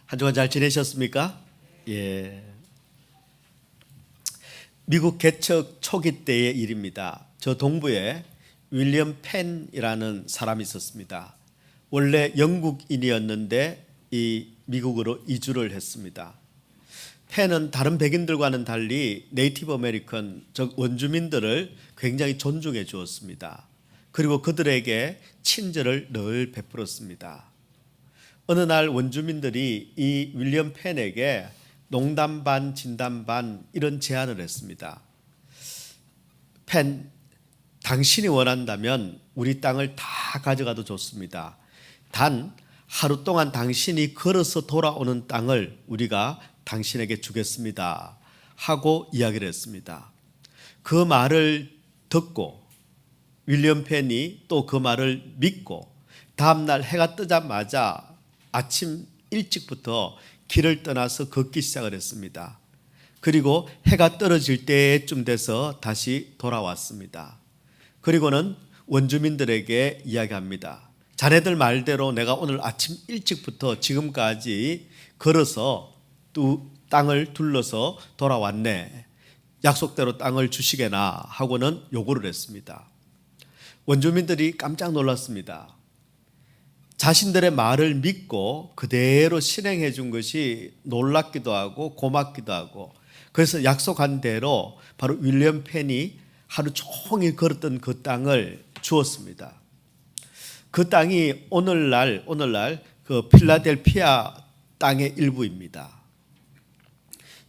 한 주간 잘 지내셨습니까? 예. 미국 개척 초기 때의 일입니다. 저 동부에 윌리엄 펜이라는 사람이 있었습니다. 원래 영국인이었는데 이 미국으로 이주를 했습니다. 펜은 다른 백인들과는 달리 네이티브 아메리칸, 즉 원주민들을 굉장히 존중해 주었습니다. 그리고 그들에게 친절을 늘 베풀었습니다. 어느 날 원주민들이 이 윌리엄 펜에게 농담 반 진담 반 이런 제안을 했습니다. 펜, 당신이 원한다면 우리 땅을 다 가져가도 좋습니다. 단 하루 동안 당신이 걸어서 돌아오는 땅을 우리가 당신에게 주겠습니다 하고 이야기를 했습니다. 그 말을 듣고 윌리엄 펜이 또 그 말을 믿고 다음날 해가 뜨자마자 아침 일찍부터 길을 떠나서 걷기 시작을 했습니다. 그리고 해가 떨어질 때쯤 돼서 다시 돌아왔습니다. 그리고는 원주민들에게 이야기합니다. 자네들 말대로 내가 오늘 아침 일찍부터 지금까지 걸어서 또 땅을 둘러서 돌아왔네. 약속대로 땅을 주시게나 하고는 요구를 했습니다. 원주민들이 깜짝 놀랐습니다. 자신들의 말을 믿고 그대로 실행해 준 것이 놀랍기도 하고 고맙기도 하고, 그래서 약속한 대로 바로 윌리엄 펜이 하루 종일 걸었던 그 땅을 주었습니다. 그 땅이 오늘날 그 필라델피아 땅의 일부입니다.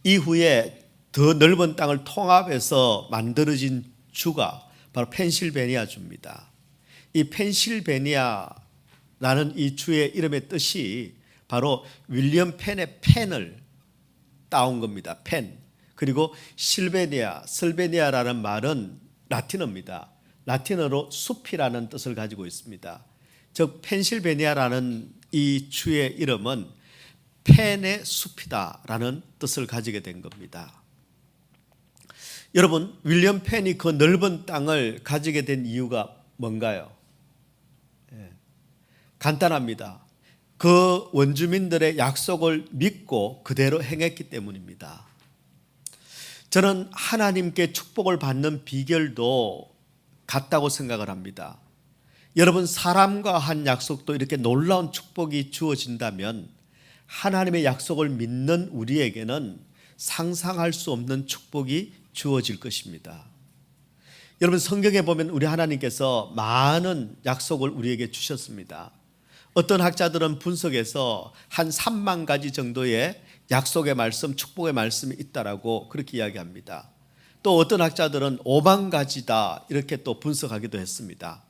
이후에 더 넓은 땅을 통합해서 만들어진 주가 바로 펜실베니아 주입니다. 이 펜실베니아 라는 이 주의 이름의 뜻이 바로 윌리엄 펜의 펜을 따온 겁니다. 펜. 그리고 슬베니아라는 말은 라틴어입니다. 라틴어로 숲이라는 뜻을 가지고 있습니다. 즉 펜실베니아라는 이 주의 이름은 펜의 숲이다라는 뜻을 가지게 된 겁니다. 여러분, 윌리엄 펜이 그 넓은 땅을 가지게 된 이유가 뭔가요? 간단합니다. 그 원주민들의 약속을 믿고 그대로 행했기 때문입니다. 저는 하나님께 축복을 받는 비결도 같다고 생각을 합니다. 여러분, 사람과 한 약속도 이렇게 놀라운 축복이 주어진다면 하나님의 약속을 믿는 우리에게는 상상할 수 없는 축복이 주어질 것입니다. 여러분, 성경에 보면 우리 하나님께서 많은 약속을 우리에게 주셨습니다. 어떤 학자들은 분석해서 한 3만 가지 정도의 약속의 말씀, 축복의 말씀이 있다라고 그렇게 이야기합니다. 또 어떤 학자들은 5만 가지다 이렇게 또 분석하기도 했습니다.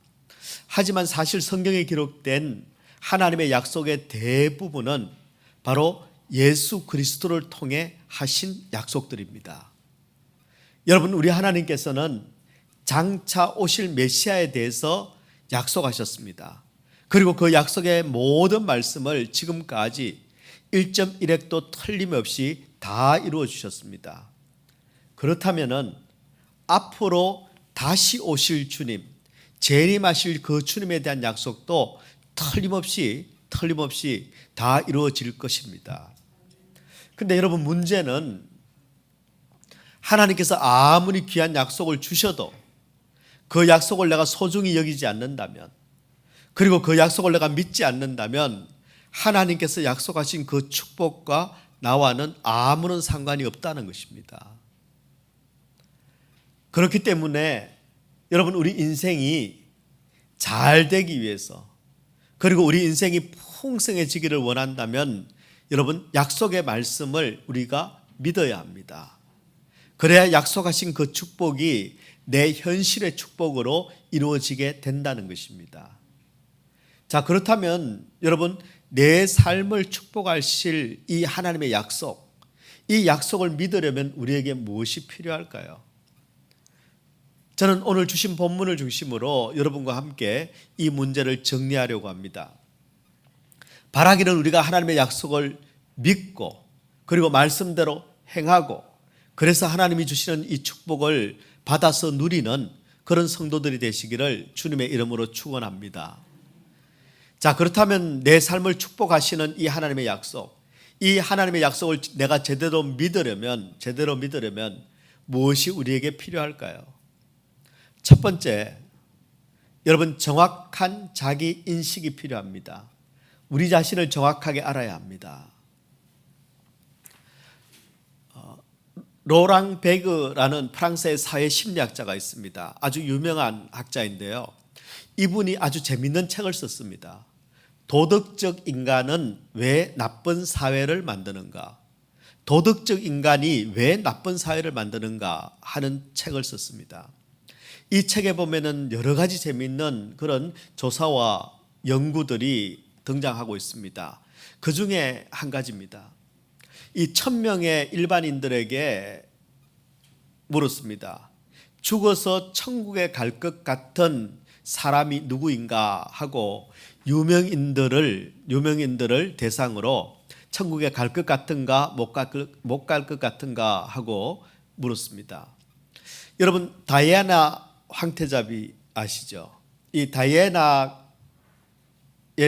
하지만 사실 성경에 기록된 하나님의 약속의 대부분은 바로 예수 그리스도를 통해 하신 약속들입니다. 여러분, 우리 하나님께서는 장차 오실 메시아에 대해서 약속하셨습니다. 그리고 그 약속의 모든 말씀을 지금까지 1.1획도 틀림없이 다 이루어 주셨습니다. 그렇다면 앞으로 다시 오실 주님, 재림하실 그 주님에 대한 약속도 틀림없이 다 이루어질 것입니다. 그런데 여러분, 문제는 하나님께서 아무리 귀한 약속을 주셔도 그 약속을 내가 소중히 여기지 않는다면, 그리고 그 약속을 내가 믿지 않는다면 하나님께서 약속하신 그 축복과 나와는 아무런 상관이 없다는 것입니다. 그렇기 때문에 여러분, 우리 인생이 잘 되기 위해서, 그리고 우리 인생이 풍성해지기를 원한다면 여러분, 약속의 말씀을 우리가 믿어야 합니다. 그래야 약속하신 그 축복이 내 현실의 축복으로 이루어지게 된다는 것입니다. 자, 그렇다면 여러분, 내 삶을 축복하실 이 하나님의 약속, 이 약속을 믿으려면 우리에게 무엇이 필요할까요? 저는 오늘 주신 본문을 중심으로 여러분과 함께 이 문제를 정리하려고 합니다. 바라기는 우리가 하나님의 약속을 믿고 그리고 말씀대로 행하고, 그래서 하나님이 주시는 이 축복을 받아서 누리는 그런 성도들이 되시기를 주님의 이름으로 축원합니다. 자, 그렇다면 내 삶을 축복하시는 이 하나님의 약속, 이 하나님의 약속을 내가 제대로 믿으려면 무엇이 우리에게 필요할까요? 첫 번째, 여러분 정확한 자기 인식이 필요합니다. 우리 자신을 정확하게 알아야 합니다. 로랑 베그라는 프랑스의 사회 심리학자가 있습니다. 아주 유명한 학자인데요. 이분이 아주 재밌는 책을 썼습니다. 도덕적 인간은 왜 나쁜 사회를 만드는가? 도덕적 인간이 왜 나쁜 사회를 만드는가 하는 책을 썼습니다. 이 책에 보면은 여러 가지 재미있는 그런 조사와 연구들이 등장하고 있습니다. 그 중에 한 가지입니다. 이 1000명의 일반인들에게 물었습니다. 죽어서 천국에 갈 것 같은 사람이 누구인가 하고 유명인들을 대상으로 천국에 갈 것 같은가 못 갈 것 같은가 하고 물었습니다. 여러분 다이애나 황태자비 아시죠? 이 다이애나에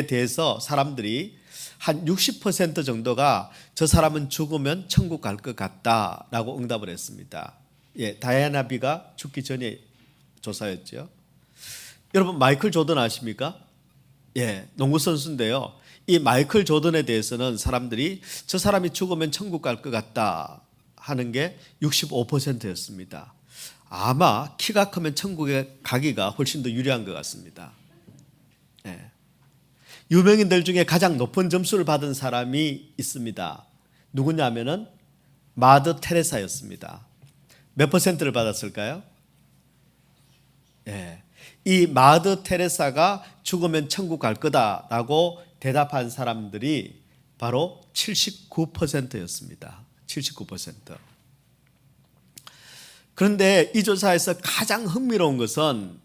대해서 사람들이 한 60% 정도가 저 사람은 죽으면 천국 갈 것 같다라고 응답을 했습니다. 다이애나 비가 죽기 전에 조사였죠. 여러분 마이클 조던 아십니까? 농구 선수인데요. 이 마이클 조던에 대해서는 사람들이 저 사람이 죽으면 천국 갈 것 같다 하는 게 65%였습니다. 아마 키가 크면 천국에 가기가 훨씬 더 유리한 것 같습니다. 유명인들 중에 가장 높은 점수를 받은 사람이 있습니다. 누구냐면은 마더 테레사였습니다. 몇 퍼센트를 받았을까요? 이 마더 테레사가 죽으면 천국 갈 거다라고 대답한 사람들이 바로 79%였습니다. 79%. 그런데 이 조사에서 가장 흥미로운 것은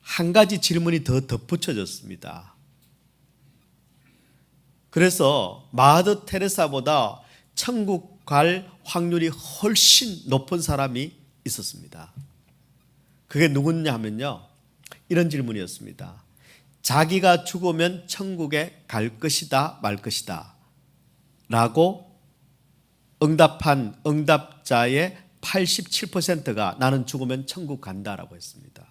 한 가지 질문이 더 덧붙여졌습니다. 그래서 마더 테레사보다 천국 갈 확률이 훨씬 높은 사람이 있었습니다. 그게 누구냐 하면요. 이런 질문이었습니다. 자기가 죽으면 천국에 갈 것이다 말 것이다 라고 응답한 응답자의 87%가 나는 죽으면 천국 간다라고 했습니다.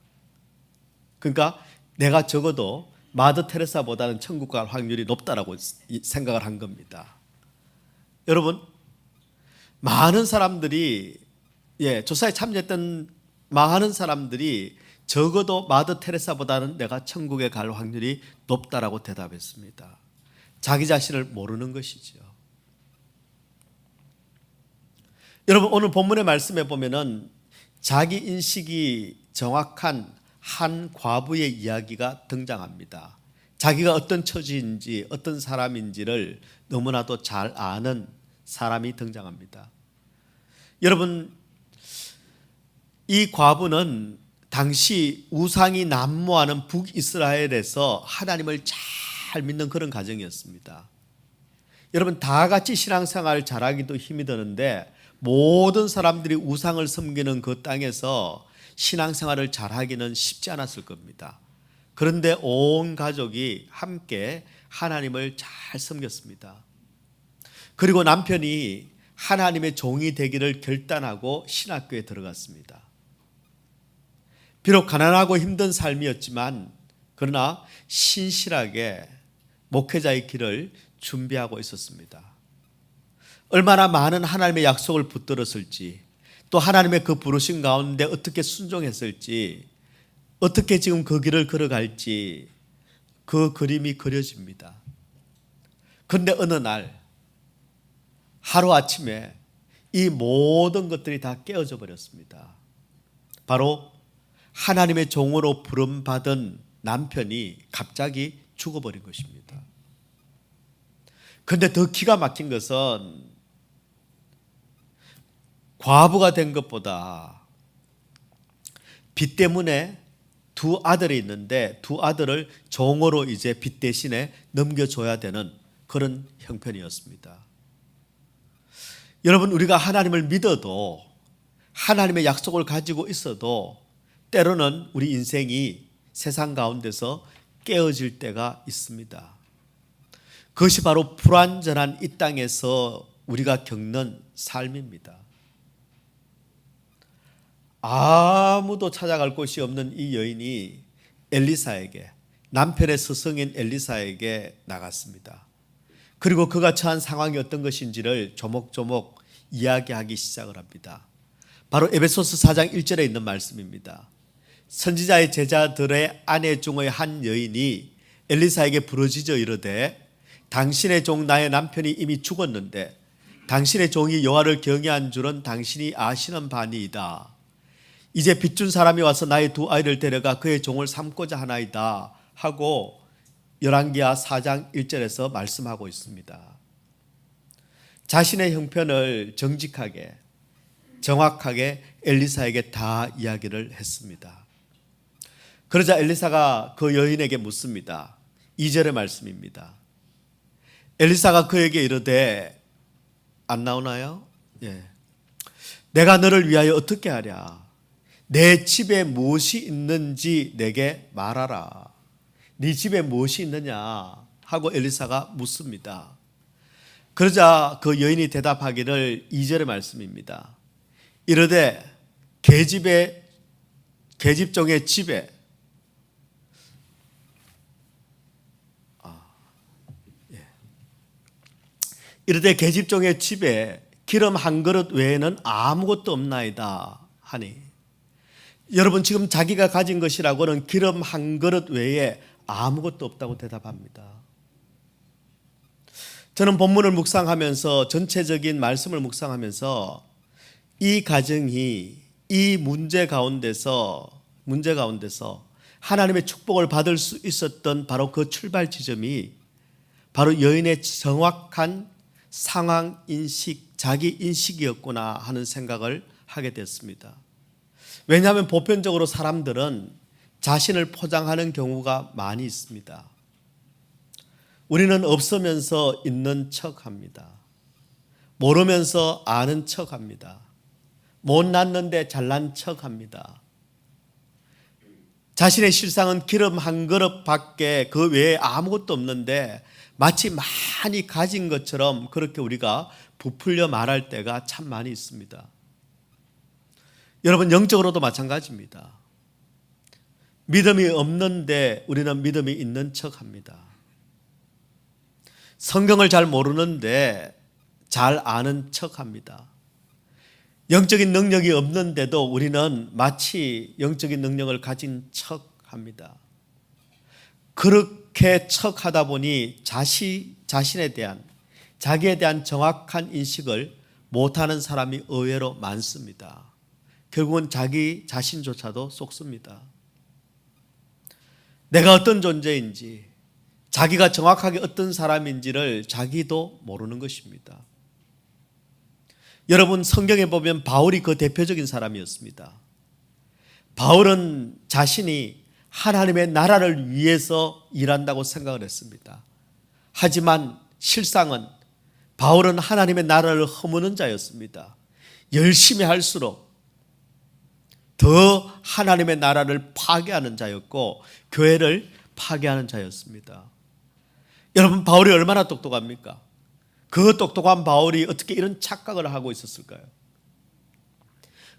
그러니까 내가 적어도 마더 테레사보다는 천국 갈 확률이 높다라고 생각을 한 겁니다. 여러분 많은 사람들이 조사에 참여했던 많은 사람들이 적어도 마더 테레사보다는 내가 천국에 갈 확률이 높다라고 대답했습니다. 자기 자신을 모르는 것이죠. 여러분 오늘 본문의 말씀에 보면은 자기 인식이 정확한 한 과부의 이야기가 등장합니다. 자기가 어떤 처지인지 어떤 사람인지를 너무나도 잘 아는 사람이 등장합니다. 여러분 이 과부는 당시 우상이 난무하는 북이스라엘에서 하나님을 잘 믿는 그런 가정이었습니다. 여러분 다 같이 신앙생활을 잘하기도 힘이 드는데 모든 사람들이 우상을 섬기는 그 땅에서 신앙생활을 잘하기는 쉽지 않았을 겁니다. 그런데 온 가족이 함께 하나님을 잘 섬겼습니다. 그리고 남편이 하나님의 종이 되기를 결단하고 신학교에 들어갔습니다. 비록 가난하고 힘든 삶이었지만 그러나 신실하게 목회자의 길을 준비하고 있었습니다. 얼마나 많은 하나님의 약속을 붙들었을지 또 하나님의 그 부르심 가운데 어떻게 순종했을지 어떻게 지금 그 길을 걸어갈지 그 그림이 그려집니다. 그런데 어느 날 하루아침에 이 모든 것들이 다 깨어져 버렸습니다. 바로 하나님의 종으로 부름받은 남편이 갑자기 죽어버린 것입니다. 그런데 더 기가 막힌 것은 과부가 된 것보다 빚 때문에 두 아들이 있는데 두 아들을 종으로 이제 빚 대신에 넘겨줘야 되는 그런 형편이었습니다. 여러분 우리가 하나님을 믿어도 하나님의 약속을 가지고 있어도 때로는 우리 인생이 세상 가운데서 깨어질 때가 있습니다. 그것이 바로 불완전한 이 땅에서 우리가 겪는 삶입니다. 아무도 찾아갈 곳이 없는 이 여인이 엘리사에게, 남편의 스승인 엘리사에게 나갔습니다. 그리고 그가 처한 상황이 어떤 것인지를 조목조목 이야기하기 시작을 합니다. 바로 에베소서 4장 1절에 있는 말씀입니다. 선지자의 제자들의 아내 중의 한 여인이 엘리사에게 부르짖어 이르되 당신의 종 나의 남편이 이미 죽었는데 당신의 종이 여호와를 경외한 줄은 당신이 아시는 바니이다. 이제 빚준 사람이 와서 나의 두 아이를 데려가 그의 종을 삼고자 하나이다 하고 열왕기하 4장 1절에서 말씀하고 있습니다. 자신의 형편을 정직하게 정확하게 엘리사에게 다 이야기를 했습니다. 그러자 엘리사가 그 여인에게 묻습니다. 2절의 말씀입니다. 엘리사가 그에게 이르되, 안 나오나요? 예. 내가 너를 위하여 어떻게 하랴? 내 집에 무엇이 있는지 내게 말하라. 네 집에 무엇이 있느냐 하고 엘리사가 묻습니다. 그러자 그 여인이 대답하기를 2절의 말씀입니다. 이르되 계집종의 집에 이르되 계집종의 집에 기름 한 그릇 외에는 아무것도 없나이다 하니, 여러분 지금 자기가 가진 것이라고는 기름 한 그릇 외에 아무것도 없다고 대답합니다. 저는 본문을 묵상하면서 전체적인 말씀을 묵상하면서 이 가정이 이 문제 가운데서 하나님의 축복을 받을 수 있었던 바로 그 출발 지점이 바로 여인의 정확한 상황 인식, 자기 인식이었구나 하는 생각을 하게 됐습니다. 왜냐하면 보편적으로 사람들은 자신을 포장하는 경우가 많이 있습니다. 우리는 없으면서 있는 척합니다. 모르면서 아는 척합니다. 못났는데 잘난 척합니다. 자신의 실상은 기름 한 그릇밖에 그 외에 아무것도 없는데 마치 많이 가진 것처럼 그렇게 우리가 부풀려 말할 때가 참 많이 있습니다. 여러분 영적으로도 마찬가지입니다. 믿음이 없는데 우리는 믿음이 있는 척합니다. 성경을 잘 모르는데 잘 아는 척합니다. 영적인 능력이 없는데도 우리는 마치 영적인 능력을 가진 척합니다. 그렇게 척하다 보니 자신에 대한, 자기에 대한 정확한 인식을 못하는 사람이 의외로 많습니다. 결국은 자기 자신조차도 속습니다. 내가 어떤 존재인지, 자기가 정확하게 어떤 사람인지를 자기도 모르는 것입니다. 여러분 성경에 보면 바울이 그 대표적인 사람이었습니다. 바울은 자신이 하나님의 나라를 위해서 일한다고 생각을 했습니다. 하지만 실상은 바울은 하나님의 나라를 허무는 자였습니다. 열심히 할수록 더 하나님의 나라를 파괴하는 자였고 교회를 파괴하는 자였습니다. 여러분 바울이 얼마나 똑똑합니까? 그 똑똑한 바울이 어떻게 이런 착각을 하고 있었을까요?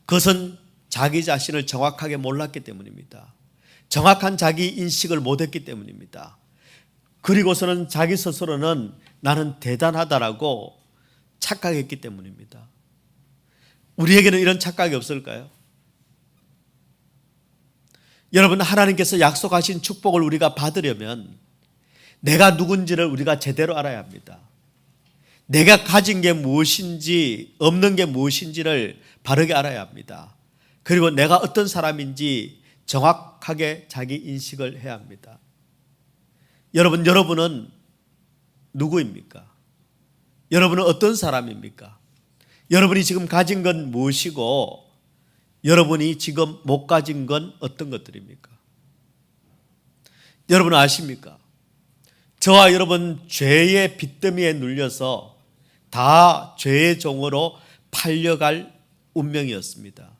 그것은 자기 자신을 정확하게 몰랐기 때문입니다. 정확한 자기 인식을 못했기 때문입니다. 그리고서는 자기 스스로는 나는 대단하다라고 착각했기 때문입니다. 우리에게는 이런 착각이 없을까요? 여러분 하나님께서 약속하신 축복을 우리가 받으려면 내가 누군지를 우리가 제대로 알아야 합니다. 내가 가진 게 무엇인지 없는 게 무엇인지를 바르게 알아야 합니다. 그리고 내가 어떤 사람인지 정확하게 자기 인식을 해야 합니다. 여러분은 누구입니까? 여러분은 어떤 사람입니까? 여러분이 지금 가진 건 무엇이고 여러분이 지금 못 가진 건 어떤 것들입니까? 여러분 아십니까? 저와 여러분 죄의 빚더미에 눌려서 다 죄의 종으로 팔려갈 운명이었습니다.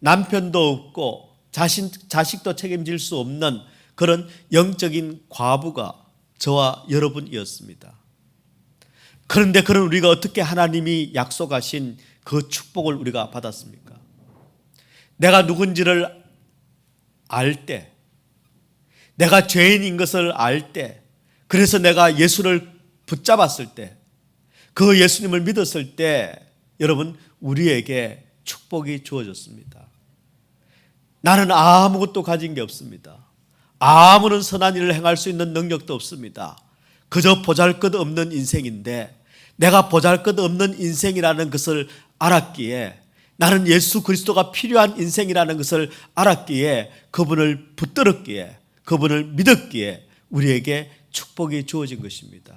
남편도 없고 자식도 책임질 수 없는 그런 영적인 과부가 저와 여러분이었습니다. 그런데 그런 우리가 어떻게 하나님이 약속하신 그 축복을 우리가 받았습니까? 내가 누군지를 알 때, 내가 죄인인 것을 알 때, 그래서 내가 예수를 붙잡았을 때, 그 예수님을 믿었을 때 여러분 우리에게 축복이 주어졌습니다. 나는 아무것도 가진 게 없습니다. 아무런 선한 일을 행할 수 있는 능력도 없습니다. 그저 보잘것없는 인생인데 내가 보잘것없는 인생이라는 것을 알았기에, 나는 예수 그리스도가 필요한 인생이라는 것을 알았기에, 그분을 붙들었기에, 그분을 믿었기에 우리에게 축복이 주어진 것입니다.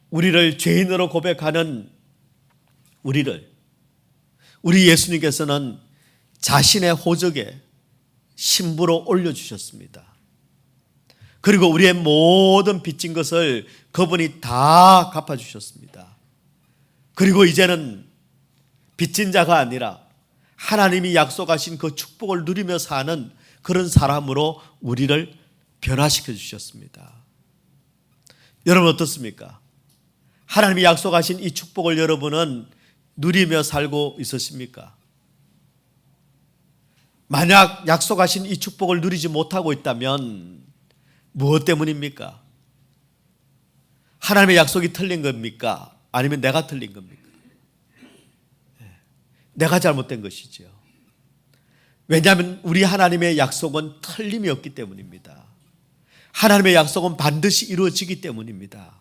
우리를 죄인으로 고백하는 우리 예수님께서는 자신의 호적에 신부로 올려주셨습니다. 그리고 우리의 모든 빚진 것을 그분이 다 갚아주셨습니다. 그리고 이제는 빚진 자가 아니라 하나님이 약속하신 그 축복을 누리며 사는 그런 사람으로 우리를 변화시켜 주셨습니다. 여러분 어떻습니까? 하나님이 약속하신 이 축복을 여러분은 누리며 살고 있으십니까? 만약 약속하신 이 축복을 누리지 못하고 있다면 무엇 때문입니까? 하나님의 약속이 틀린 겁니까? 아니면 내가 틀린 겁니까? 내가 잘못된 것이죠. 왜냐하면 우리 하나님의 약속은 틀림이 없기 때문입니다. 하나님의 약속은 반드시 이루어지기 때문입니다.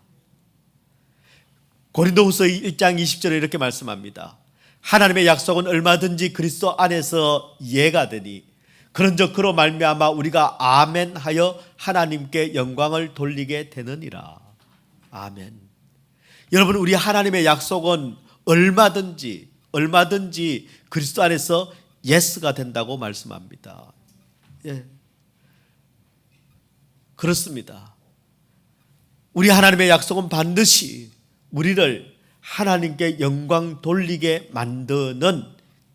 고린도후서 1장 20절에 이렇게 말씀합니다. 하나님의 약속은 얼마든지 그리스도 안에서 예가 되니 그런즉 그로 말미암아 우리가 아멘하여 하나님께 영광을 돌리게 되느니라. 아멘. 여러분 우리 하나님의 약속은 얼마든지 그리스도 안에서 예스가 된다고 말씀합니다. 예. 그렇습니다. 우리 하나님의 약속은 반드시 우리를 하나님께 영광 돌리게 만드는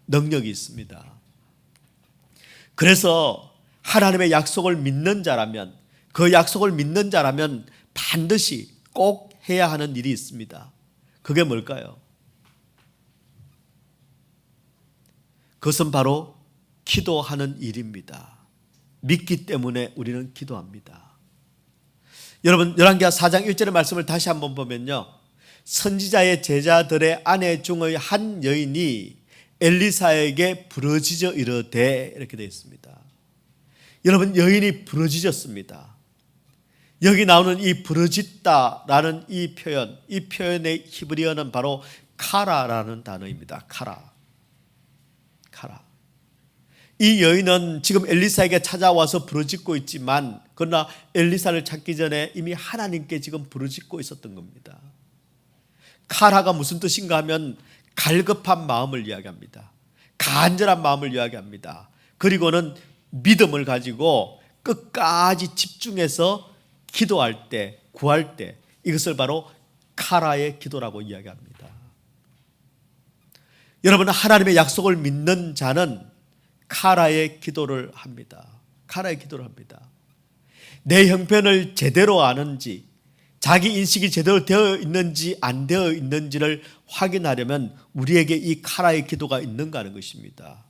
능력이 있습니다. 그래서 하나님의 약속을 믿는 자라면, 그 약속을 믿는 자라면 반드시 꼭 해야 하는 일이 있습니다. 그게 뭘까요? 그것은 바로 기도하는 일입니다. 믿기 때문에 우리는 기도합니다. 여러분 열왕기하 4장 1절의 말씀을 다시 한번 보면요, 선지자의 제자들의 아내 중의 한 여인이 엘리사에게 부르짖어 이르되, 이렇게 되어 있습니다. 여러분 여인이 부르짖었습니다. 여기 나오는 이 부르짖다라는 이 표현의 히브리어는 바로 카라라는 단어입니다. 카라. 이 여인은 지금 엘리사에게 찾아와서 부르짖고 있지만, 그러나 엘리사를 찾기 전에 이미 하나님께 지금 부르짖고 있었던 겁니다. 카라가 무슨 뜻인가 하면 갈급한 마음을 이야기합니다. 간절한 마음을 이야기합니다. 그리고는 믿음을 가지고 끝까지 집중해서 기도할 때, 구할 때, 이것을 바로 카라의 기도라고 이야기합니다. 여러분 하나님의 약속을 믿는 자는 카라의 기도를 합니다. 카라의 기도를 합니다. 내 형편을 제대로 아는지, 자기 인식이 제대로 되어 있는지 안 되어 있는지를 확인하려면 우리에게 이 카라의 기도가 있는가 하는 것입니다.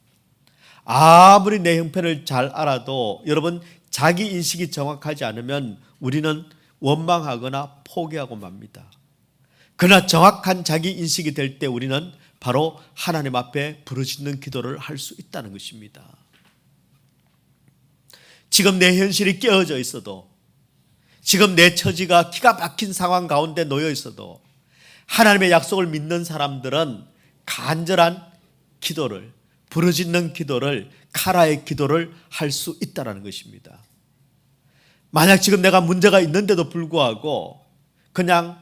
아무리 내 형편을 잘 알아도 여러분 자기 인식이 정확하지 않으면 우리는 원망하거나 포기하고 맙니다. 그러나 정확한 자기 인식이 될 때 우리는 바로 하나님 앞에 부르짖는 기도를 할 수 있다는 것입니다. 지금 내 현실이 깨어져 있어도, 지금 내 처지가 기가 막힌 상황 가운데 놓여 있어도 하나님의 약속을 믿는 사람들은 간절한 기도를, 부르짖는 기도를, 카라의 기도를 할 수 있다는 것입니다. 만약 지금 내가 문제가 있는데도 불구하고 그냥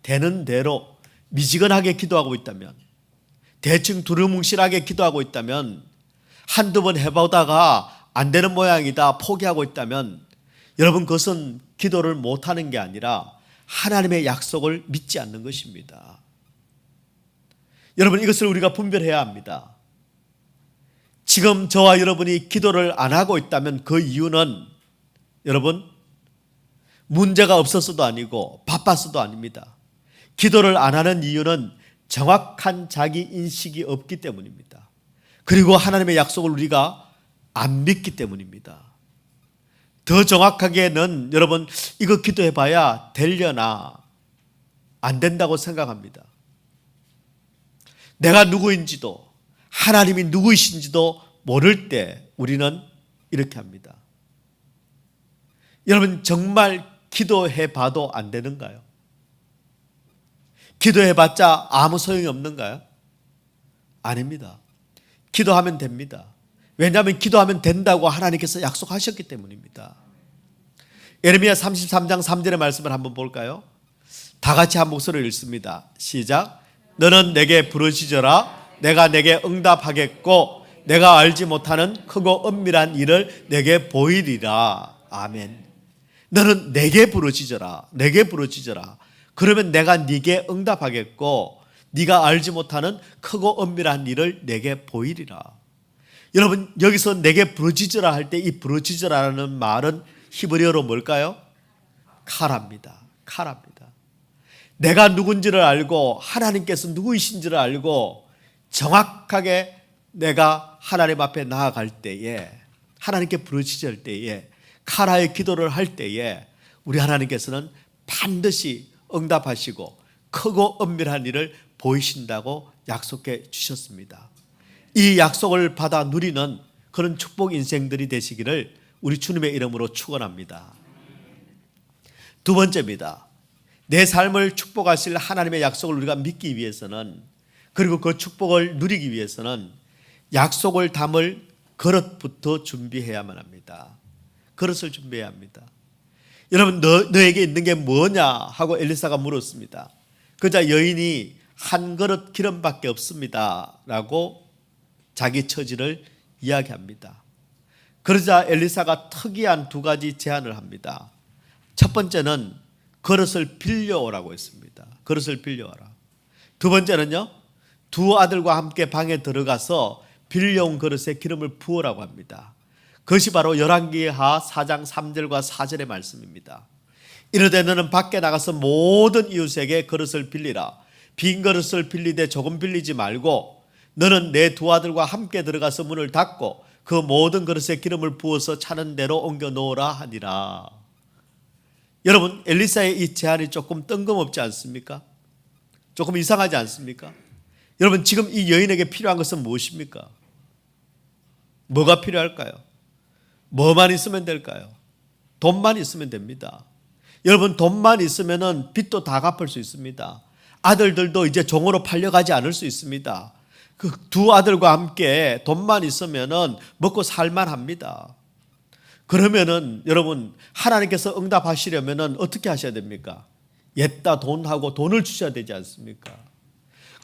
되는 대로 미지근하게 기도하고 있다면, 대충 두루뭉실하게 기도하고 있다면, 한두 번 해보다가 안 되는 모양이다 포기하고 있다면 여러분 그것은 기도를 못하는 게 아니라 하나님의 약속을 믿지 않는 것입니다. 여러분 이것을 우리가 분별해야 합니다. 지금 저와 여러분이 기도를 안 하고 있다면 그 이유는 여러분 문제가 없어서도 아니고 바빠서도 아닙니다. 기도를 안 하는 이유는 정확한 자기 인식이 없기 때문입니다. 그리고 하나님의 약속을 우리가 안 믿기 때문입니다. 더 정확하게는 여러분, 이거 기도해 봐야 되려나 안 된다고 생각합니다. 내가 누구인지도 하나님이 누구이신지도 모를 때 우리는 이렇게 합니다. 여러분, 정말 기도해 봐도 안 되는가요? 기도해 봤자 아무 소용이 없는가요? 아닙니다. 기도하면 됩니다. 왜냐하면 기도하면 된다고 하나님께서 약속하셨기 때문입니다. 예레미야 33장 3절의 말씀을 한번 볼까요? 다 같이 한 목소리를 읽습니다. 시작. 너는 내게 부르짖어라. 내가 내게 응답하겠고 내가 알지 못하는 크고 은밀한 일을 내게 보이리라. 아멘. 너는 내게 부르짖어라. 내게 부르짖어라. 그러면 내가 네게 응답하겠고 네가 알지 못하는 크고 은밀한 일을 내게 보이리라. 여러분, 여기서 내게 부르짖어라 할 때 이 부르짖어라는 말은 히브리어로 뭘까요? 카라입니다. 카라입니다. 내가 누군지를 알고 하나님께서 누구이신지를 알고 정확하게 내가 하나님 앞에 나아갈 때에, 하나님께 부르짖을 때에, 카라의 기도를 할 때에 우리 하나님께서는 반드시 응답하시고 크고 은밀한 일을 보이신다고 약속해 주셨습니다. 이 약속을 받아 누리는 그런 축복 인생들이 되시기를 우리 주님의 이름으로 축원합니다. 두 번째입니다. 내 삶을 축복하실 하나님의 약속을 우리가 믿기 위해서는, 그리고 그 축복을 누리기 위해서는 약속을 담을 그릇부터 준비해야만 합니다. 그릇을 준비해야 합니다. 여러분, 너에게 있는 게 뭐냐 하고 엘리사가 물었습니다. 그자 여인이 한 그릇 기름밖에 없습니다 라고 자기 처지를 이야기합니다. 그러자 엘리사가 특이한 두 가지 제안을 합니다. 첫 번째는 그릇을 빌려오라고 했습니다. 그릇을 빌려오라. 두 번째는요, 두 아들과 함께 방에 들어가서 빌려온 그릇에 기름을 부으라고 합니다. 그것이 바로 열왕기하 4장 3절과 4절의 말씀입니다. 이르되 너는 밖에 나가서 모든 이웃에게 그릇을 빌리라. 빈 그릇을 빌리되 조금 빌리지 말고 너는 내 두 아들과 함께 들어가서 문을 닫고 그 모든 그릇에 기름을 부어서 차는 대로 옮겨 놓으라 하니라. 여러분, 엘리사의 이 제안이 조금 뜬금없지 않습니까? 조금 이상하지 않습니까? 여러분, 지금 이 여인에게 필요한 것은 무엇입니까? 뭐가 필요할까요? 뭐만 있으면 될까요? 돈만 있으면 됩니다. 여러분, 돈만 있으면 빚도 다 갚을 수 있습니다. 아들들도 이제 종으로 팔려가지 않을 수 있습니다. 그 두 아들과 함께 돈만 있으면 먹고 살만 합니다. 그러면은 여러분, 하나님께서 응답하시려면 어떻게 하셔야 됩니까? 옛다 돈하고 돈을 주셔야 되지 않습니까?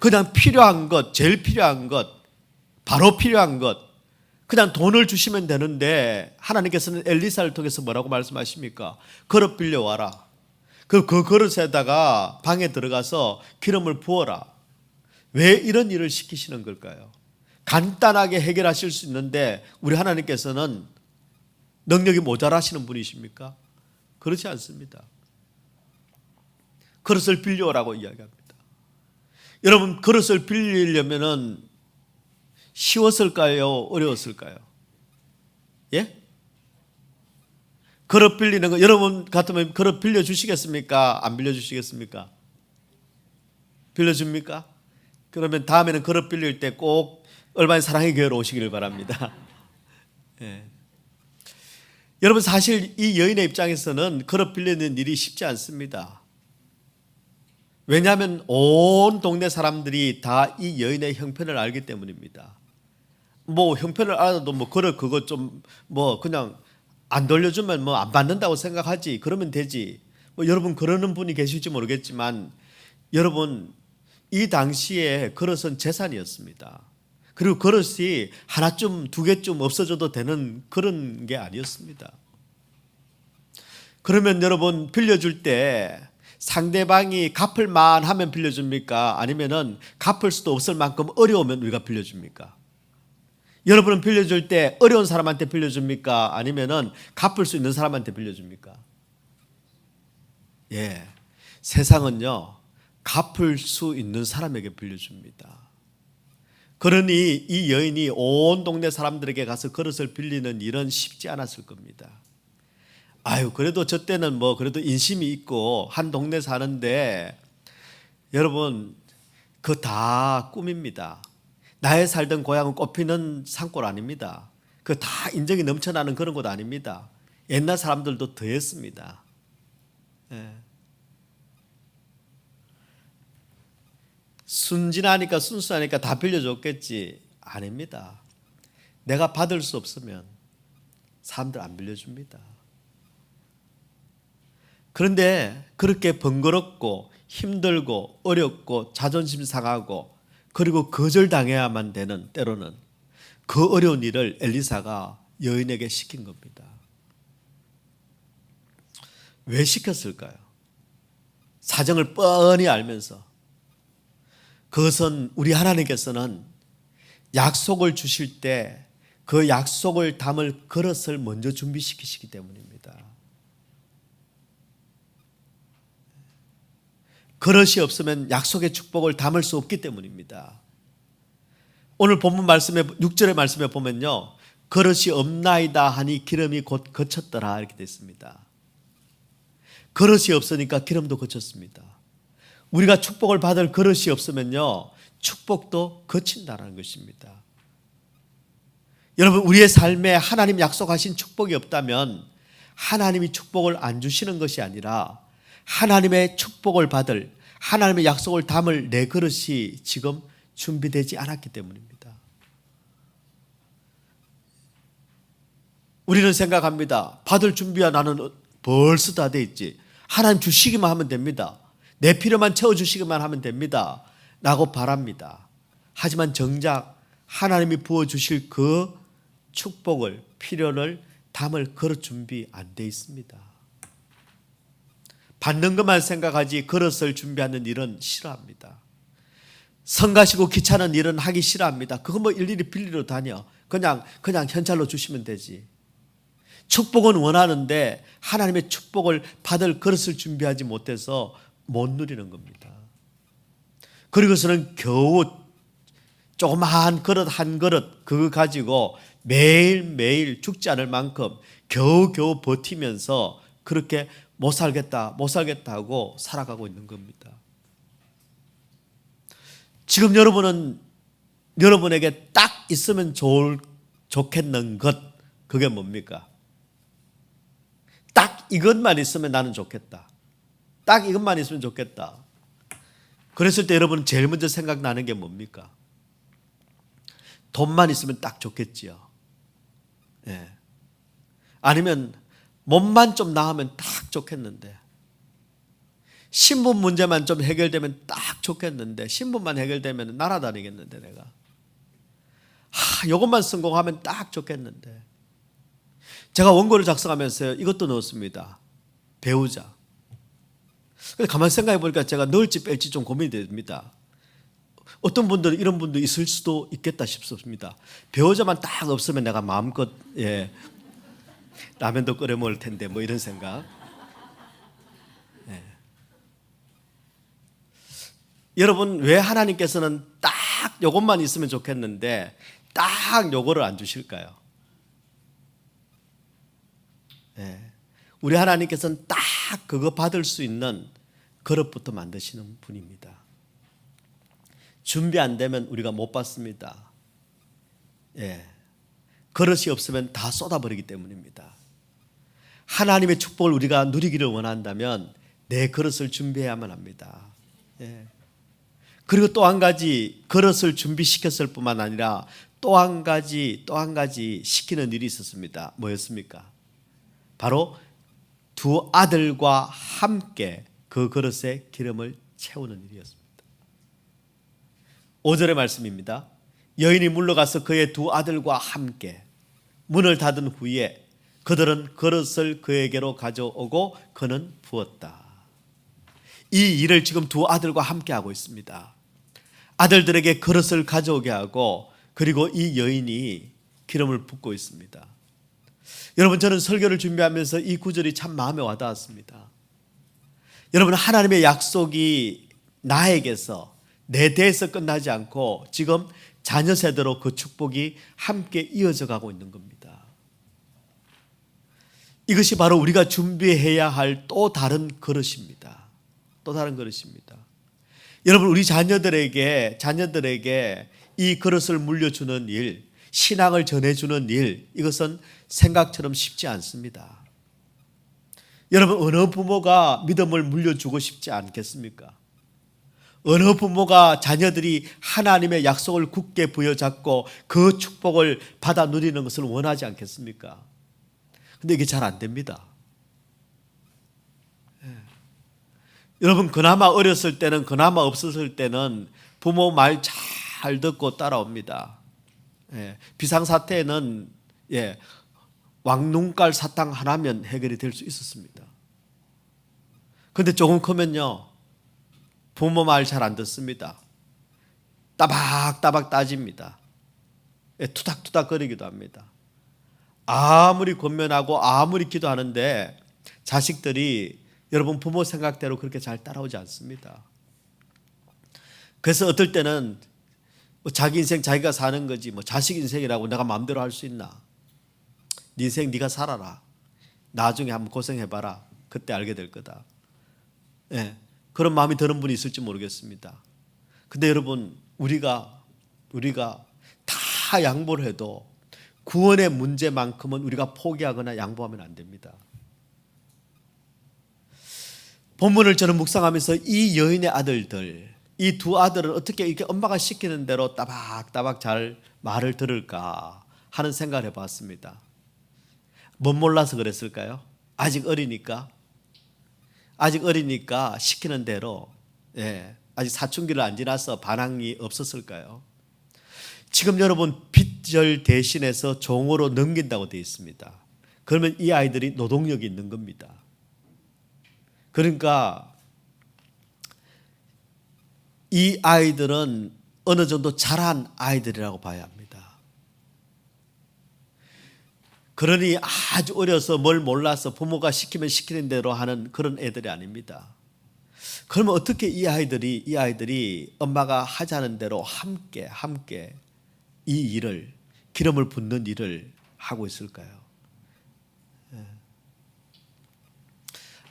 그냥 필요한 것, 제일 필요한 것, 바로 필요한 것, 그냥 돈을 주시면 되는데 하나님께서는 엘리사를 통해서 뭐라고 말씀하십니까? 그릇 빌려와라. 그 그릇에다가 방에 들어가서 기름을 부어라. 왜 이런 일을 시키시는 걸까요? 간단하게 해결하실 수 있는데 우리 하나님께서는 능력이 모자라시는 분이십니까? 그렇지 않습니다. 그릇을 빌려오라고 이야기합니다. 여러분, 그릇을 빌리려면은 쉬웠을까요? 어려웠을까요? 예? 그릇 빌리는 거, 여러분 같으면 그릇 빌려주시겠습니까? 안 빌려주시겠습니까? 빌려줍니까? 그러면 다음에는 그릇 빌릴 때 꼭 얼마나 사랑의 교회로 오시기를 바랍니다. 예. 여러분, 사실 이 여인의 입장에서는 그릇 빌리는 일이 쉽지 않습니다. 왜냐하면 온 동네 사람들이 다 이 여인의 형편을 알기 때문입니다. 뭐 형편을 알아도 뭐 그릇 그거 좀 뭐 그냥 안 돌려주면 뭐 안 받는다고 생각하지, 그러면 되지. 뭐 여러분 그러는 분이 계실지 모르겠지만 여러분, 이 당시에 그릇은 재산이었습니다. 그리고 그릇이 하나쯤 두 개쯤 없어져도 되는 그런 게 아니었습니다. 그러면 여러분, 빌려줄 때 상대방이 갚을 만하면 빌려줍니까? 아니면은 갚을 수도 없을 만큼 어려우면 우리가 빌려줍니까? 여러분은 빌려줄 때 어려운 사람한테 빌려줍니까? 아니면은 갚을 수 있는 사람한테 빌려줍니까? 예, 세상은요 갚을 수 있는 사람에게 빌려줍니다. 그러니 이 여인이 온 동네 사람들에게 가서 그릇을 빌리는 일은 쉽지 않았을 겁니다. 아유, 그래도 저 때는 뭐 그래도 인심이 있고 한 동네 사는데, 여러분 그 다 꿈입니다. 나의 살던 고향은 꽃피는 산골 아닙니다. 그 다 인정이 넘쳐나는 그런 곳 아닙니다. 옛날 사람들도 더했습니다. 예. 순진하니까 순수하니까 다 빌려줬겠지. 아닙니다. 내가 받을 수 없으면 사람들 안 빌려줍니다. 그런데 그렇게 번거롭고 힘들고 어렵고 자존심 상하고 그리고 거절당해야만 되는, 때로는 그 어려운 일을 엘리사가 여인에게 시킨 겁니다. 왜 시켰을까요? 사정을 뻔히 알면서. 그것은 우리 하나님께서는 약속을 주실 때 그 약속을 담을 그릇을 먼저 준비시키시기 때문입니다. 그릇이 없으면 약속의 축복을 담을 수 없기 때문입니다. 오늘 본문 말씀에 6절의 말씀에 보면요, 그릇이 없나이다 하니 기름이 곧 거쳤더라 이렇게 되어 있습니다. 그릇이 없으니까 기름도 거쳤습니다. 우리가 축복을 받을 그릇이 없으면요 축복도 거친다는 것입니다. 여러분, 우리의 삶에 하나님 약속하신 축복이 없다면 하나님이 축복을 안 주시는 것이 아니라 하나님의 축복을 받을, 하나님의 약속을 담을 내 그릇이 지금 준비되지 않았기 때문입니다. 우리는 생각합니다. 받을 준비야 나는 벌써 다 돼 있지. 하나님 주시기만 하면 됩니다. 내 필요만 채워주시기만 하면 됩니다 라고 바랍니다. 하지만 정작 하나님이 부어주실 그 축복을, 필요를 담을 그릇 준비 안 돼 있습니다. 받는 것만 생각하지 그릇을 준비하는 일은 싫어합니다. 성 가시고 귀찮은 일은 하기 싫어합니다. 그거 뭐 일일이 빌리러 다녀. 그냥 현찰로 주시면 되지. 축복은 원하는데 하나님의 축복을 받을 그릇을 준비하지 못해서 못 누리는 겁니다. 그리고서는 겨우 조그마한 그릇 한 그릇 그거 가지고 매일매일 죽지 않을 만큼 겨우 버티면서 그렇게 못 살겠다 하고 살아가고 있는 겁니다. 지금 여러분은 여러분에게 딱 있으면 좋겠는 것, 그게 뭡니까? 딱 이것만 있으면 나는 좋겠다. 딱 이것만 있으면 좋겠다. 그랬을 때 여러분은 제일 먼저 생각나는 게 뭡니까? 돈만 있으면 딱 좋겠지요. 예. 아니면 몸만 좀 나으면 딱 좋겠는데, 신분 문제만 좀 해결되면 딱 좋겠는데, 신분만 해결되면 날아다니겠는데 내가. 이것만 성공하면 딱 좋겠는데. 제가 원고를 작성하면서 이것도 넣었습니다. 배우자. 가만히 생각해 보니까 제가 넣을지 뺄지 좀 고민이 됩니다. 어떤 분들은 이런 분도 있을 수도 있겠다 싶습니다. 배우자만 딱 없으면 내가 마음껏 라면도 끓여 먹을 텐데 뭐 이런 생각. 여러분, 왜 하나님께서는 딱 요것만 있으면 좋겠는데 딱 요거를 안 주실까요? 우리 하나님께서는 딱 그거 받을 수 있는 그릇부터 만드시는 분입니다. 준비 안 되면 우리가 못 받습니다. 그릇이 없으면 다 쏟아버리기 때문입니다. 하나님의 축복을 우리가 누리기를 원한다면 내 그릇을 준비해야만 합니다. 그리고 또 한 가지 그릇을 준비시켰을 뿐만 아니라 또 한 가지 시키는 일이 있었습니다. 뭐였습니까? 바로 두 아들과 함께 그 그릇에 기름을 채우는 일이었습니다. 5절의 말씀입니다. 여인이 물러가서 그의 두 아들과 함께 문을 닫은 후에 그들은 그릇을 그에게로 가져오고 그는 부었다. 이 일을 지금 두 아들과 함께 하고 있습니다. 아들들에게 그릇을 가져오게 하고 그리고 이 여인이 기름을 붓고 있습니다. 여러분, 저는 설교를 준비하면서 이 구절이 참 마음에 와닿았습니다. 여러분, 하나님의 약속이 나에게서 내 대에서 끝나지 않고 지금 자녀 세대로 그 축복이 함께 이어져 가고 있는 겁니다. 이것이 바로 우리가 준비해야 할 또 다른 그릇입니다. 또 다른 그릇입니다. 여러분, 우리 자녀들에게 이 그릇을 물려주는 일, 신앙을 전해주는 일, 이것은 생각처럼 쉽지 않습니다. 여러분, 어느 부모가 믿음을 물려주고 싶지 않겠습니까? 어느 부모가 자녀들이 하나님의 약속을 굳게 부여잡고 그 축복을 받아 누리는 것을 원하지 않겠습니까? 근데 이게 잘 안 됩니다. 여러분, 그나마 어렸을 때는, 그나마 없었을 때는 부모 말 잘 듣고 따라옵니다. 비상사태에는 왕눈깔 사탕 하나면 해결이 될 수 있었습니다. 그런데 조금 크면요, 부모 말 잘 안 듣습니다. 따박따박 따집니다. 투닥투닥 거리기도 합니다. 아무리 권면하고 아무리 기도하는데 자식들이 여러분 부모 생각대로 그렇게 잘 따라오지 않습니다. 그래서 어떨 때는 자기 인생 자기가 사는 거지 자식 인생이라고 내가 마음대로 할 수 있나? 네 인생 네가 살아라. 나중에 한번 고생해봐라. 그때 알게 될 거다. 그런 마음이 드는 분이 있을지 모르겠습니다. 근데 여러분, 우리가 다 양보를 해도 구원의 문제만큼은 우리가 포기하거나 양보하면 안 됩니다. 본문을 저는 묵상하면서 이 여인의 아들들, 이 두 아들은 어떻게 이렇게 엄마가 시키는 대로 따박따박 잘 말을 들을까 하는 생각을 해봤습니다. 못 몰라서 그랬을까요? 아직 어리니까 시키는 대로, 아직 사춘기를 안 지나서 반항이 없었을까요? 지금 여러분, 빚을 대신해서 종으로 넘긴다고 되어 있습니다. 그러면 이 아이들이 노동력이 있는 겁니다. 그러니까 이 아이들은 어느 정도 자란 아이들이라고 봐야 합니다. 그러니 아주 어려서 뭘 몰라서 부모가 시키면 시키는 대로 하는 그런 애들이 아닙니다. 그러면 어떻게 이 아이들이 엄마가 하자는 대로 함께 이 일을, 기름을 붓는 일을 하고 있을까요?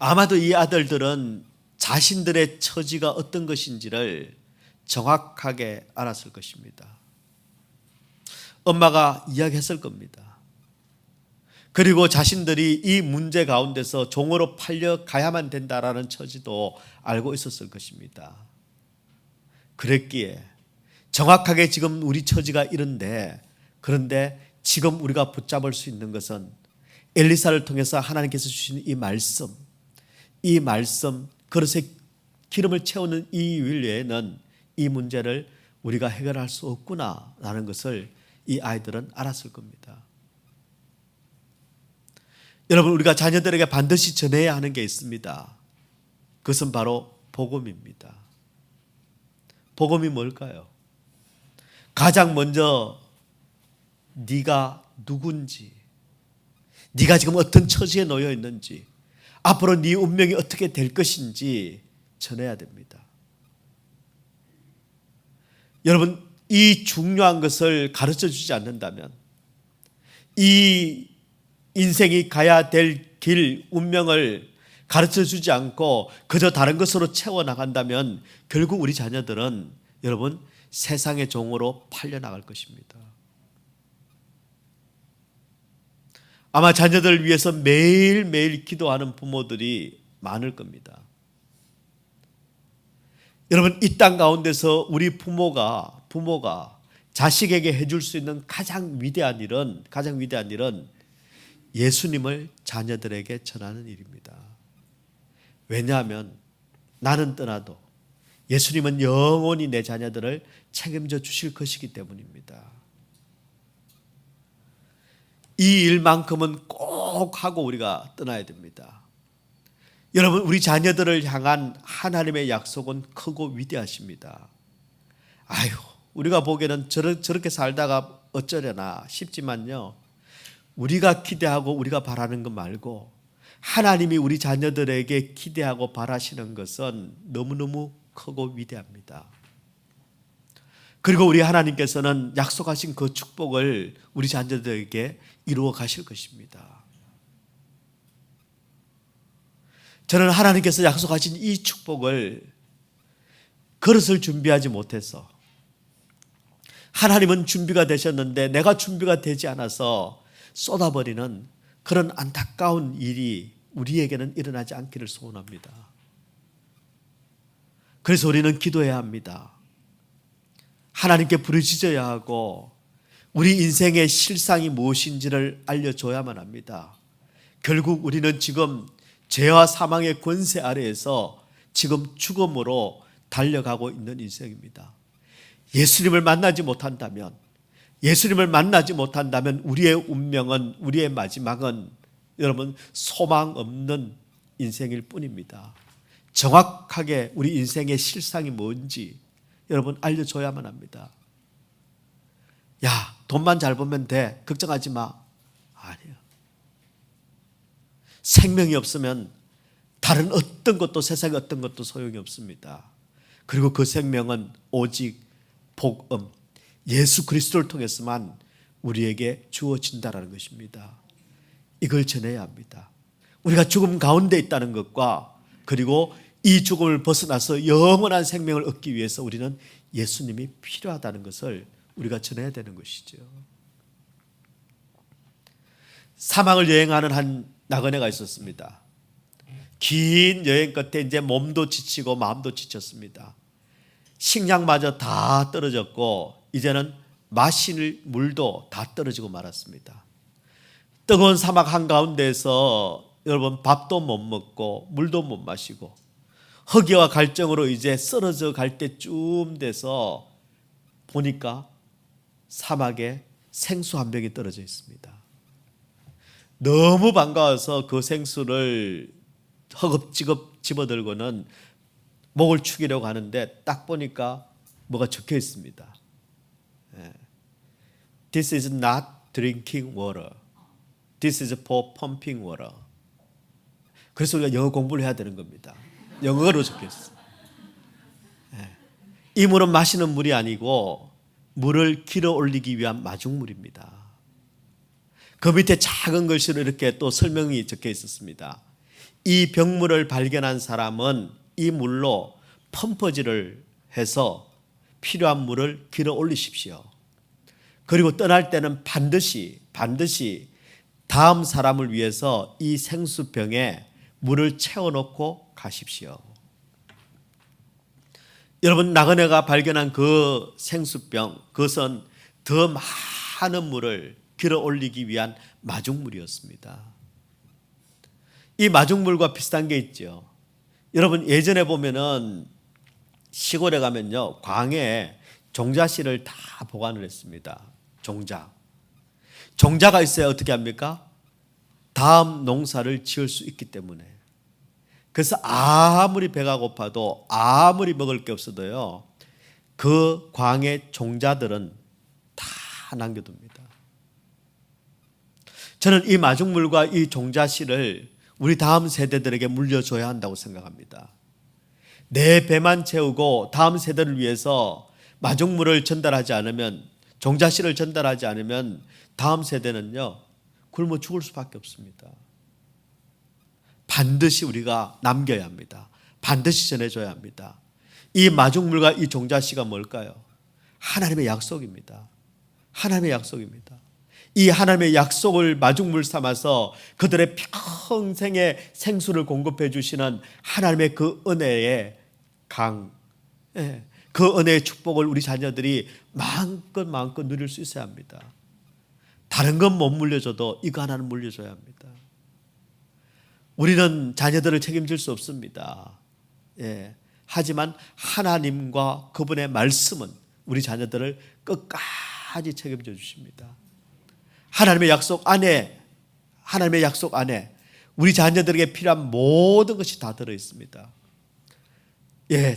아마도 이 아들들은 자신들의 처지가 어떤 것인지를 정확하게 알았을 것입니다. 엄마가 이야기했을 겁니다. 그리고 자신들이 이 문제 가운데서 종으로 팔려가야만 된다라는 처지도 알고 있었을 것입니다. 그랬기에 정확하게 지금 우리 처지가 이런데, 그런데 지금 우리가 붙잡을 수 있는 것은 엘리사를 통해서 하나님께서 주신 이 말씀, 그릇에 기름을 채우는 이 일 외에는 이 문제를 우리가 해결할 수 없구나라는 것을 이 아이들은 알았을 겁니다. 여러분, 우리가 자녀들에게 반드시 전해야 하는 게 있습니다. 그것은 바로 복음입니다. 복음이 뭘까요? 가장 먼저 네가 누군지, 네가 지금 어떤 처지에 놓여 있는지, 앞으로 네 운명이 어떻게 될 것인지 전해야 됩니다. 여러분, 이 중요한 것을 가르쳐 주지 않는다면, 이 인생이 가야 될 길, 운명을 가르쳐 주지 않고 그저 다른 것으로 채워나간다면 결국 우리 자녀들은 여러분 세상의 종으로 팔려나갈 것입니다. 아마 자녀들을 위해서 매일매일 기도하는 부모들이 많을 겁니다. 여러분, 이 땅 가운데서 우리 부모가 자식에게 해줄 수 있는 가장 위대한 일은 예수님을 자녀들에게 전하는 일입니다. 왜냐하면 나는 떠나도 예수님은 영원히 내 자녀들을 책임져 주실 것이기 때문입니다. 이 일만큼은 꼭 하고 우리가 떠나야 됩니다. 여러분, 우리 자녀들을 향한 하나님의 약속은 크고 위대하십니다. 우리가 보기에는 저렇게 살다가 어쩌려나 싶지만요, 우리가 기대하고 우리가 바라는 것 말고 하나님이 우리 자녀들에게 기대하고 바라시는 것은 너무너무 크고 위대합니다. 그리고 우리 하나님께서는 약속하신 그 축복을 우리 자녀들에게 이루어 가실 것입니다. 저는 하나님께서 약속하신 이 축복을 그릇을 준비하지 못해서, 하나님은 준비가 되셨는데 내가 준비가 되지 않아서 쏟아버리는 그런 안타까운 일이 우리에게는 일어나지 않기를 소원합니다. 그래서 우리는 기도해야 합니다. 하나님께 부르짖어야 하고 우리 인생의 실상이 무엇인지를 알려줘야만 합니다. 결국 우리는 지금 죄와 사망의 권세 아래에서 지금 죽음으로 달려가고 있는 인생입니다. 예수님을 만나지 못한다면, 우리의 운명은, 우리의 마지막은 여러분 소망 없는 인생일 뿐입니다. 정확하게 우리 인생의 실상이 뭔지 여러분 알려줘야만 합니다. 야, 돈만 잘 벌면 돼, 걱정하지 마. 아니요. 생명이 없으면 다른 어떤 것도, 세상의 어떤 것도 소용이 없습니다. 그리고 그 생명은 오직 복음, 예수 그리스도를 통해서만 우리에게 주어진다는 것입니다. 이걸 전해야 합니다. 우리가 죽음 가운데 있다는 것과, 그리고 이 죽음을 벗어나서 영원한 생명을 얻기 위해서 우리는 예수님이 필요하다는 것을 우리가 전해야 되는 것이죠. 사막을 여행하는 한 나그네가 있었습니다. 긴 여행 끝에 이제 몸도 지치고 마음도 지쳤습니다. 식량마저 다 떨어졌고 이제는 마실 물도 다 떨어지고 말았습니다. 뜨거운 사막 한가운데에서 여러분 밥도 못 먹고 물도 못 마시고 허기와 갈증으로 이제 쓰러져 갈 때쯤 돼서 보니까 사막에 생수 한 병이 떨어져 있습니다. 너무 반가워서 그 생수를 허겁지겁 집어들고는 목을 축이려고 하는데 딱 보니까 뭐가 적혀 있습니다. This is not drinking water. This is for pumping water. 그래서 우리가 영어 공부를 해야 되는 겁니다. 영어로 적혀 있어요. 이 물은 마시는 물이 아니고 물을 길어 올리기 위한 마중물입니다. 그 밑에 작은 글씨로 이렇게 또 설명이 적혀 있었습니다. 이 병물을 발견한 사람은 이 물로 펌퍼질을 해서 필요한 물을 길어 올리십시오. 그리고 떠날 때는 반드시 다음 사람을 위해서 이 생수병에 물을 채워놓고 가십시오. 여러분, 나그네가 발견한 그 생수병, 그것은 더 많은 물을 길어 올리기 위한 마중물이었습니다. 이 마중물과 비슷한 게 있죠. 여러분, 예전에 보면은 시골에 가면요, 광에 종자씨를 다 보관을 했습니다. 종자가 있어야 어떻게 합니까? 다음 농사를 지을 수 있기 때문에. 그래서 아무리 배가 고파도, 아무리 먹을 게 없어도요, 그 광의 종자들은 다 남겨둡니다. 저는 이 마중물과 이 종자씨를 우리 다음 세대들에게 물려줘야 한다고 생각합니다. 내 배만 채우고 다음 세대를 위해서 마중물을 전달하지 않으면, 종자씨를 전달하지 않으면 다음 세대는요, 굶어 죽을 수밖에 없습니다. 반드시 우리가 남겨야 합니다. 반드시 전해줘야 합니다. 이 마중물과 이 종자씨가 뭘까요? 하나님의 약속입니다. 하나님의 약속입니다. 이 하나님의 약속을 마중물 삼아서 그들의 평생의 생수를 공급해 주시는 하나님의 그 은혜의 강, 그 은혜의 축복을 우리 자녀들이 마음껏 누릴 수 있어야 합니다. 다른 건 못 물려줘도 이거 하나는 물려줘야 합니다. 우리는 자녀들을 책임질 수 없습니다. 하지만 하나님과 그분의 말씀은 우리 자녀들을 끝까지 책임져 주십니다. 하나님의 약속 안에 우리 자녀들에게 필요한 모든 것이 다 들어 있습니다.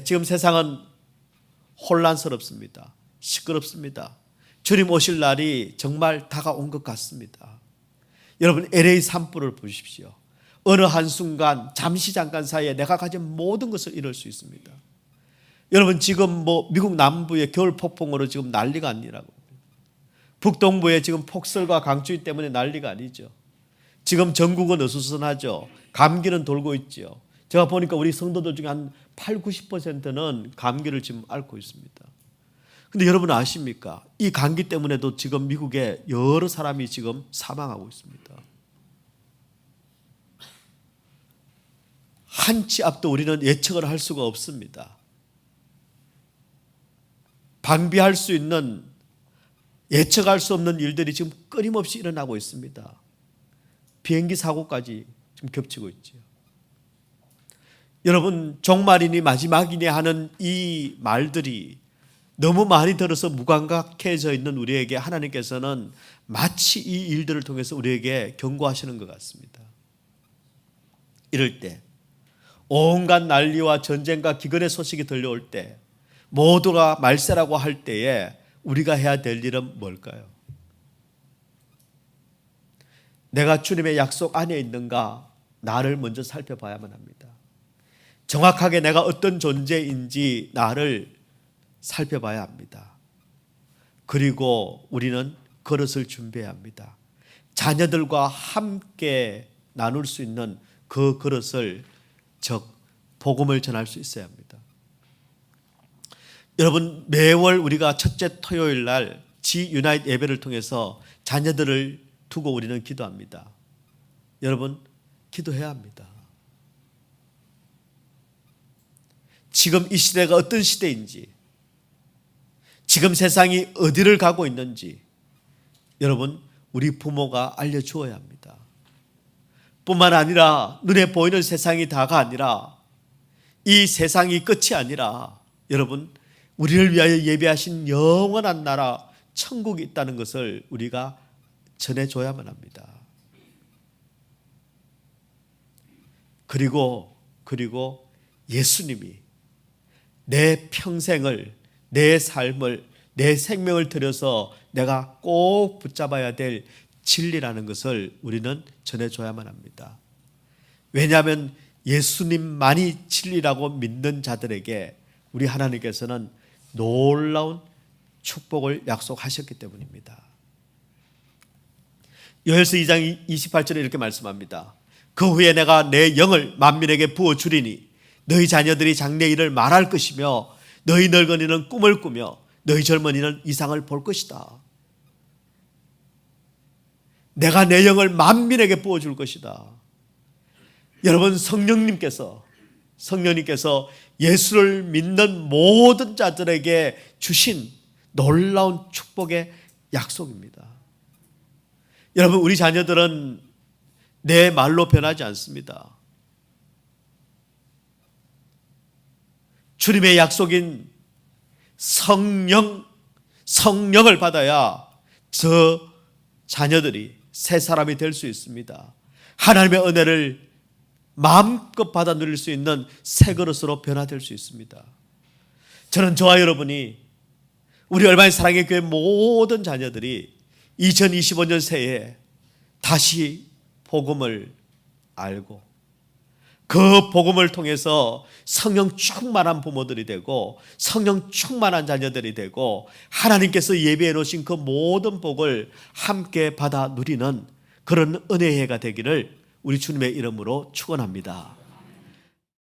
지금 세상은 혼란스럽습니다. 시끄럽습니다. 주님 오실 날이 정말 다가온 것 같습니다. 여러분, LA 산불을 보십시오. 어느 한순간 잠시 잠깐 사이에 내가 가진 모든 것을 잃을 수 있습니다. 여러분 지금 미국 남부의 겨울 폭풍으로 지금 난리가 아니라고. 북동부에 지금 폭설과 강추위 때문에 난리가 아니죠. 지금 전국은 어수선하죠. 감기는 돌고 있죠. 제가 보니까 우리 성도들 중에 한 8, 90%는 감기를 지금 앓고 있습니다. 근데 여러분 아십니까? 이 감기 때문에도 지금 미국에 여러 사람이 지금 사망하고 있습니다. 한치 앞도 우리는 예측을 할 수가 없습니다. 방비할 수 있는, 예측할 수 없는 일들이 지금 끊임없이 일어나고 있습니다. 비행기 사고까지 지금 겹치고 있죠. 여러분 종말이니 마지막이니 하는 이 말들이 너무 많이 들어서 무감각해져 있는 우리에게 하나님께서는 마치 이 일들을 통해서 우리에게 경고하시는 것 같습니다. 이럴 때 온갖 난리와 전쟁과 기근의 소식이 들려올 때 모두가 말세라고 할 때에 우리가 해야 될 일은 뭘까요? 내가 주님의 약속 안에 있는가 나를 먼저 살펴봐야만 합니다. 정확하게 내가 어떤 존재인지 나를 살펴봐야 합니다. 그리고 우리는 그릇을 준비해야 합니다. 자녀들과 함께 나눌 수 있는 그 그릇을, 즉 복음을 전할 수 있어야 합니다. 여러분 매월 우리가 첫째 토요일 날 지유나이트 예배를 통해서 자녀들을 두고 우리는 기도합니다. 여러분 기도해야 합니다. 지금 이 시대가 어떤 시대인지, 지금 세상이 어디를 가고 있는지 여러분 우리 부모가 알려주어야 합니다. 뿐만 아니라 눈에 보이는 세상이 다가 아니라 이 세상이 끝이 아니라 여러분 우리를 위하여 예비하신 영원한 나라 천국이 있다는 것을 우리가 전해줘야만 합니다. 그리고 예수님이 내 평생을, 내 삶을, 내 생명을 들여서 내가 꼭 붙잡아야 될 진리라는 것을 우리는 전해줘야만 합니다. 왜냐하면 예수님만이 진리라고 믿는 자들에게 우리 하나님께서는 놀라운 축복을 약속하셨기 때문입니다. 요엘서 2장 28절에 이렇게 말씀합니다. 그 후에 내가 내 영을 만민에게 부어주리니 너희 자녀들이 장래 일을 말할 것이며 너희 늙은이는 꿈을 꾸며 너희 젊은이는 이상을 볼 것이다. 내가 내 영을 만민에게 부어줄 것이다. 여러분 성령님께서 예수를 믿는 모든 자들에게 주신 놀라운 축복의 약속입니다. 여러분 우리 자녀들은 내 말로 변하지 않습니다. 주님의 약속인 성령을 받아야 저 자녀들이 새 사람이 될 수 있습니다. 하나님의 은혜를 마음껏 받아 누릴 수 있는 새 그릇으로 변화될 수 있습니다. 저는 저와 여러분이 우리 얼마나 사랑의 교회 모든 자녀들이 2025년 새해에 다시 복음을 알고 그 복음을 통해서 성령 충만한 부모들이 되고 성령 충만한 자녀들이 되고 하나님께서 예비해 놓으신 그 모든 복을 함께 받아 누리는 그런 은혜의 해가 되기를 우리 주님의 이름으로 축원합니다.